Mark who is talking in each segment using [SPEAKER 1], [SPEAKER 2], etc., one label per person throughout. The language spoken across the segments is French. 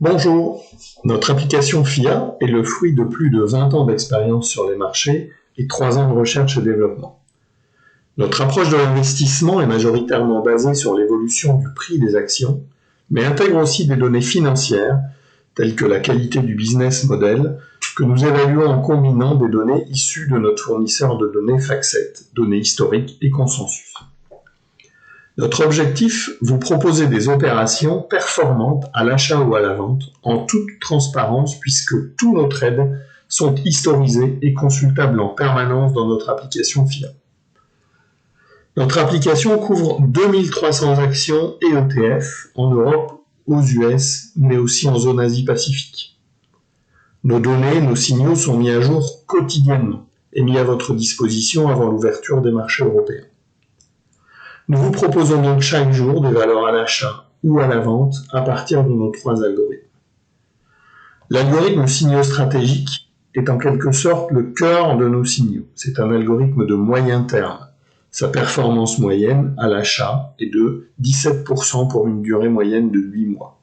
[SPEAKER 1] Bonjour, notre application FIA est le fruit de plus de 20 ans d'expérience sur les marchés et 3 ans de recherche et développement. Notre approche de l'investissement est majoritairement basée sur l'évolution du prix des actions, mais intègre aussi des données financières, telles que la qualité du business model, que nous évaluons en combinant des données issues de notre fournisseur de données FactSet, données historiques et consensus. Notre objectif, vous proposer des opérations performantes à l'achat ou à la vente, en toute transparence puisque tous nos trades sont historisés et consultables en permanence dans notre application FIA. Notre application couvre 2300 actions et ETF en Europe, aux US, mais aussi en zone Asie-Pacifique. Nos données, nos signaux sont mis à jour quotidiennement et mis à votre disposition avant l'ouverture des marchés européens. Nous vous proposons donc chaque jour des valeurs à l'achat ou à la vente à partir de nos 3 algorithmes. L'algorithme signaux stratégique est en quelque sorte le cœur de nos signaux. C'est un algorithme de moyen terme. Sa performance moyenne à l'achat est de 17% pour une durée moyenne de 8 mois.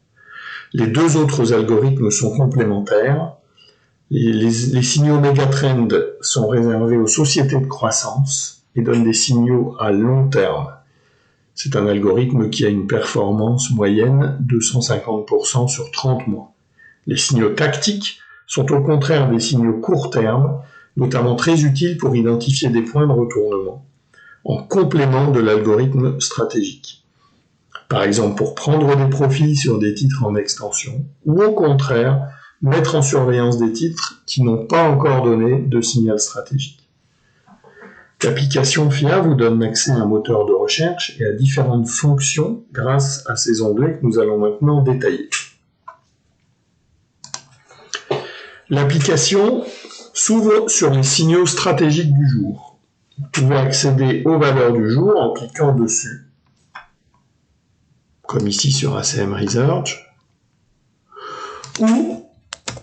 [SPEAKER 1] Les 2 autres algorithmes sont complémentaires. Les signaux Megatrend sont réservés aux sociétés de croissance et donnent des signaux à long terme. C'est un algorithme qui a une performance moyenne de 150% sur 30 mois. Les signaux tactiques sont au contraire des signaux court terme, notamment très utiles pour identifier des points de retournement, en complément de l'algorithme stratégique. Par exemple, pour prendre des profits sur des titres en extension, ou au contraire, mettre en surveillance des titres qui n'ont pas encore donné de signal stratégique. L'application FIA vous donne accès à un moteur de recherche et à différentes fonctions grâce à ces onglets que nous allons maintenant détailler. L'application s'ouvre sur les signaux stratégiques du jour. Vous pouvez accéder aux valeurs du jour en cliquant dessus, comme ici sur ACM Research, ou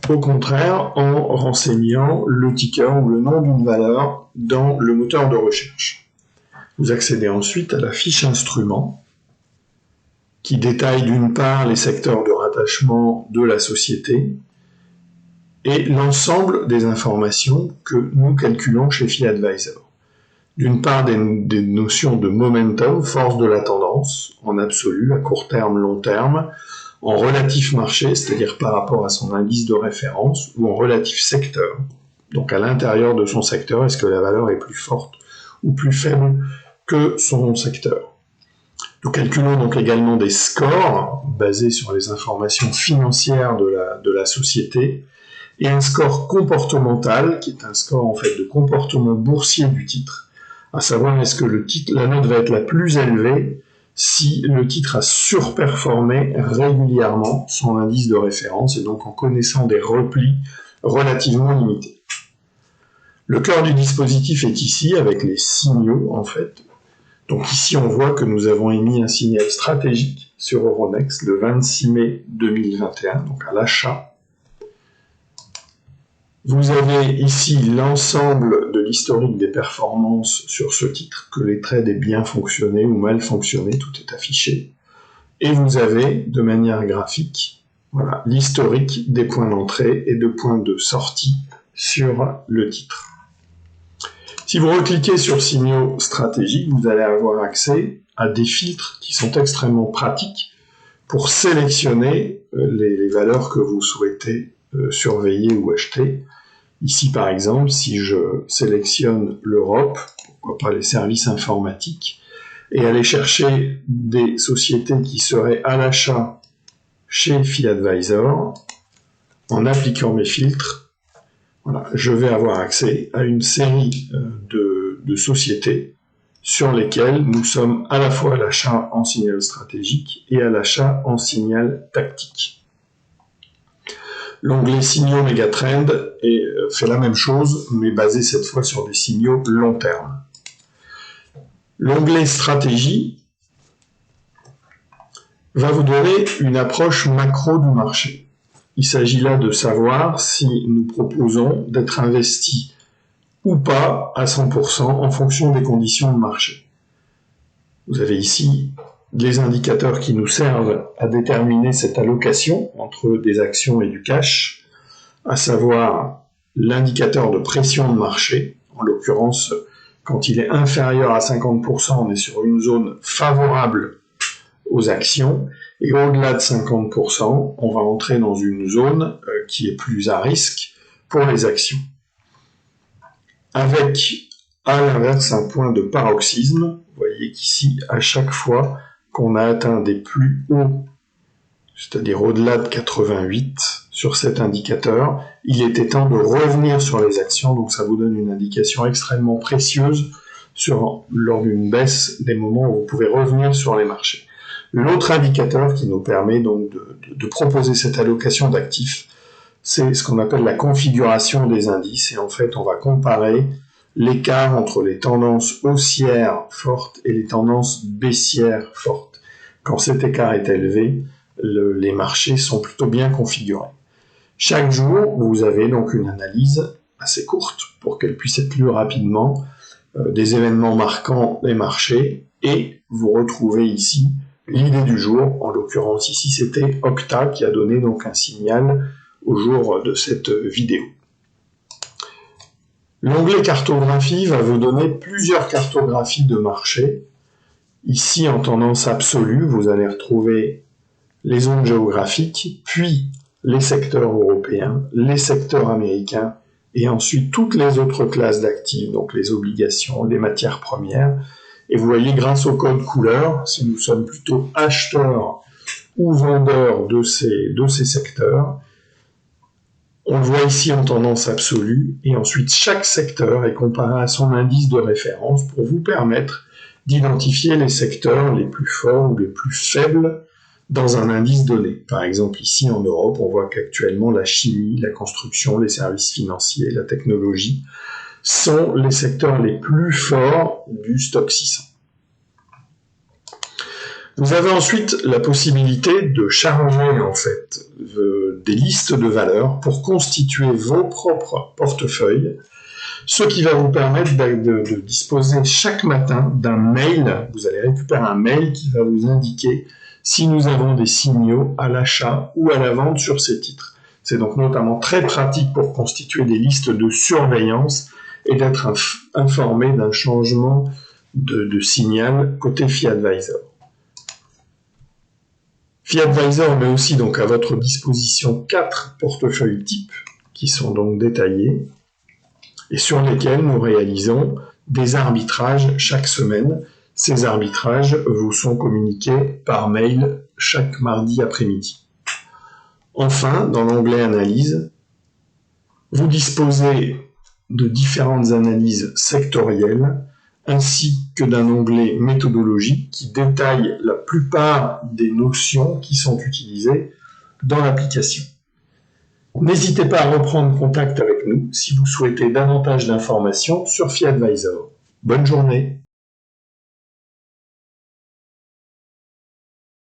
[SPEAKER 1] au contraire en renseignant le ticker ou le nom d'une valeur dans le moteur de recherche. Vous accédez ensuite à la fiche instrument qui détaille d'une part les secteurs de rattachement de la société et l'ensemble des informations que nous calculons chez FIA Advisor. D'une part des notions de momentum, force de la tendance, en absolu, à court terme, long terme, en relatif marché, c'est-à-dire par rapport à son indice de référence, ou en relatif secteur. Donc à l'intérieur de son secteur, est-ce que la valeur est plus forte ou plus faible que son secteur. Nous calculons donc également des scores basés sur les informations financières de la société et un score comportemental qui est un score en fait de comportement boursier du titre, à savoir est-ce que la note va être la plus élevée si le titre a surperformé régulièrement son indice de référence et donc en connaissant des replis relativement limités. Le cœur du dispositif est ici avec les signaux en fait. Donc ici on voit que nous avons émis un signal stratégique sur Euronext le 26 mai 2021, donc à l'achat. Vous avez ici l'ensemble de l'historique des performances sur ce titre, que les trades aient bien fonctionné ou mal fonctionné, tout est affiché. Et vous avez, de manière graphique, voilà, l'historique des points d'entrée et de points de sortie sur le titre. Si vous recliquez sur signaux stratégiques, vous allez avoir accès à des filtres qui sont extrêmement pratiques pour sélectionner les valeurs que vous souhaitez surveiller ou acheter. Ici, par exemple, si je sélectionne l'Europe, pourquoi pas les services informatiques, et aller chercher des sociétés qui seraient à l'achat chez FIA Advisor, en appliquant mes filtres, voilà, je vais avoir accès à une série de sociétés sur lesquelles nous sommes à la fois à l'achat en signal stratégique et à l'achat en signal tactique. L'onglet signaux Megatrend fait la même chose, mais basé cette fois sur des signaux long terme. L'onglet stratégie va vous donner une approche macro du marché. Il s'agit là de savoir si nous proposons d'être investis ou pas à 100% en fonction des conditions de marché. Vous avez ici les indicateurs qui nous servent à déterminer cette allocation entre des actions et du cash, à savoir l'indicateur de pression de marché. En l'occurrence, quand il est inférieur à 50%, on est sur une zone favorable aux actions, et au-delà de 50%, on va entrer dans une zone qui est plus à risque pour les actions. Avec, à l'inverse, un point de paroxysme. Vous voyez qu'ici, à chaque fois qu'on a atteint des plus hauts, c'est-à-dire au-delà de 88 sur cet indicateur, il était temps de revenir sur les actions, donc ça vous donne une indication extrêmement précieuse lors d'une baisse, des moments où vous pouvez revenir sur les marchés. L'autre indicateur qui nous permet donc de proposer cette allocation d'actifs, c'est ce qu'on appelle la configuration des indices, et en fait on va comparer l'écart entre les tendances haussières fortes et les tendances baissières fortes. Quand cet écart est élevé, les marchés sont plutôt bien configurés. Chaque jour, vous avez donc une analyse assez courte pour qu'elle puisse être lue rapidement, des événements marquant les marchés, et vous retrouvez ici l'idée du jour. En l'occurrence ici c'était Octa qui a donné donc un signal au jour de cette vidéo. L'onglet cartographie va vous donner plusieurs cartographies de marché. Ici en tendance absolue, vous allez retrouver les zones géographiques, puis les secteurs européens, les secteurs américains, et ensuite toutes les autres classes d'actifs, donc les obligations, les matières premières. Et vous voyez, grâce au code couleur, si nous sommes plutôt acheteurs ou vendeurs de ces secteurs, on le voit ici en tendance absolue, et ensuite chaque secteur est comparé à son indice de référence pour vous permettre d'identifier les secteurs les plus forts ou les plus faibles dans un indice donné. Par exemple, ici en Europe, on voit qu'actuellement la chimie, la construction, les services financiers, la technologie sont les secteurs les plus forts du stock 600. Vous avez ensuite la possibilité de charger en fait des listes de valeurs pour constituer vos propres portefeuilles, ce qui va vous permettre de disposer chaque matin d'un mail. Vous allez récupérer un mail qui va vous indiquer si nous avons des signaux à l'achat ou à la vente sur ces titres. C'est donc notamment très pratique pour constituer des listes de surveillance et d'être informé d'un changement de signal côté FiAdvisor. FiAdvisor met aussi donc à votre disposition 4 portefeuilles types qui sont donc détaillés et sur lesquels nous réalisons des arbitrages chaque semaine. Ces arbitrages vous sont communiqués par mail chaque mardi après-midi. Enfin, dans l'onglet Analyse, vous disposez de différentes analyses sectorielles ainsi que d'un onglet Méthodologie qui détaille la plupart des notions qui sont utilisées dans l'application. N'hésitez pas à reprendre contact avec nous si vous souhaitez davantage d'informations sur FiAdvisor. Bonne journée!